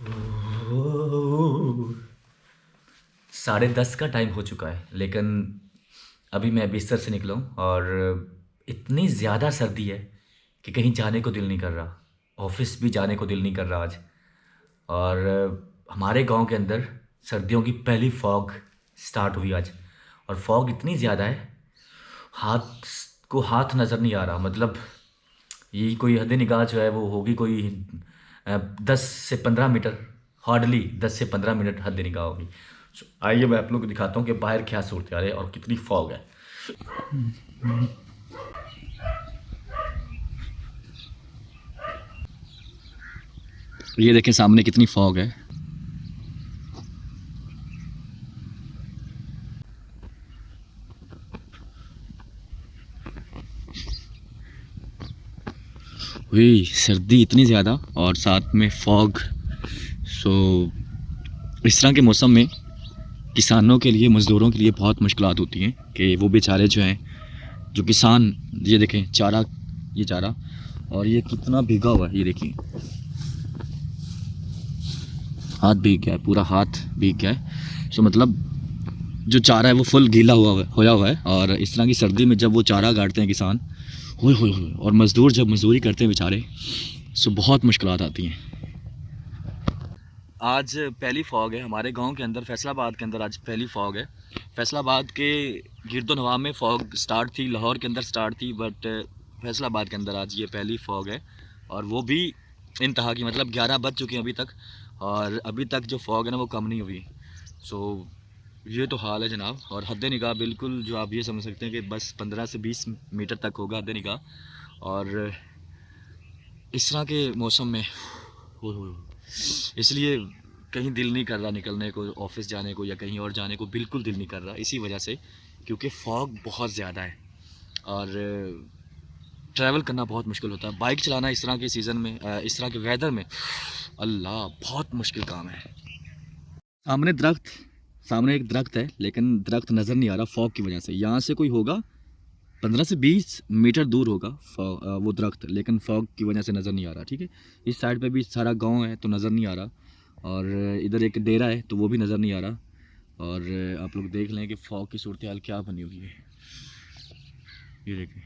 ओह, 10:30 का टाइम हो चुका है, लेकिन अभी मैं बिस्तर से निकला हूँ और इतनी ज़्यादा सर्दी है कि कहीं जाने को दिल नहीं कर रहा। ऑफिस भी जाने को दिल नहीं कर रहा आज। और हमारे गांव के अंदर सर्दियों की पहली फॉग स्टार्ट हुई आज। और फॉग इतनी ज़्यादा है, हाथ को हाथ नज़र नहीं आ रहा। मतलब यही कोई हद निगाह जो है वो होगी कोई 10 से 15 मीटर। हार्डली 10 से 15 मिनट हद निगाह होगी। आइए मैं आप लोग को दिखाता हूँ कि बाहर क्या सूरत हाल है और कितनी फॉग है। ये देखें सामने कितनी फॉग है। हुई सर्दी इतनी ज़्यादा और साथ में फॉग। सो इस तरह के मौसम में किसानों के लिए, मज़दूरों के लिए बहुत मुश्किलात होती हैं कि वो बेचारे जो हैं, जो किसान, ये देखें चारा, ये चारा और ये कितना भीगा हुआ है। ये देखिए हाथ भीग गया है, पूरा हाथ भीग गया है। सो मतलब जो चारा है वो फुल गीला होया हुआ है। और इस तरह की सर्दी में जब वो चारा गाड़ते हैं किसान, हो और मज़दूर जब मज़दूरी करते हैं बेचारे, सो बहुत मुश्किलात आती हैं। आज पहली फ़ॉग है हमारे गांव के अंदर, फैसलाबाद के अंदर आज पहली फ़ॉग है। फैसलाबाद के गिरदोनवा में फ़ॉग स्टार्ट थी, लाहौर के अंदर स्टार्ट थी, बट फैसलाबाद के अंदर आज ये पहली फ़ॉग है। और वो भी इंतहा की, मतलब 11 बज चुके हैं अभी तक और अभी तक जो फ़ॉग है ना वो कम नहीं हुई। सो ये तो हाल है जनाब। और हद निगाह बिल्कुल जो आप ये समझ सकते हैं कि बस 15 से 20 मीटर तक होगा हद निगाह। और इस तरह के मौसम में हो इसलिए कहीं दिल नहीं कर रहा निकलने को, ऑफिस जाने को या कहीं और जाने को बिल्कुल दिल नहीं कर रहा इसी वजह से, क्योंकि फॉग बहुत ज़्यादा है और ट्रैवल करना बहुत मुश्किल होता है। बाइक चलाना इस तरह के सीज़न में, इस तरह के वेदर में, अल्लाह बहुत मुश्किल काम है। सामने दरख्त, सामने एक दरख्त है लेकिन दरख्त नज़र नहीं आ रहा फॉग की वजह से। यहाँ से कोई होगा 15 से 20 मीटर दूर होगा वो दरख्त, लेकिन फॉग की वजह से नज़र नहीं आ रहा। ठीक है, इस साइड पे भी सारा गांव है तो नज़र नहीं आ रहा। और इधर एक डेरा है तो वो भी नज़र नहीं आ रहा। और आप लोग देख लें कि फॉग की सूरत हाल क्या बनी हुई है। ये देखें,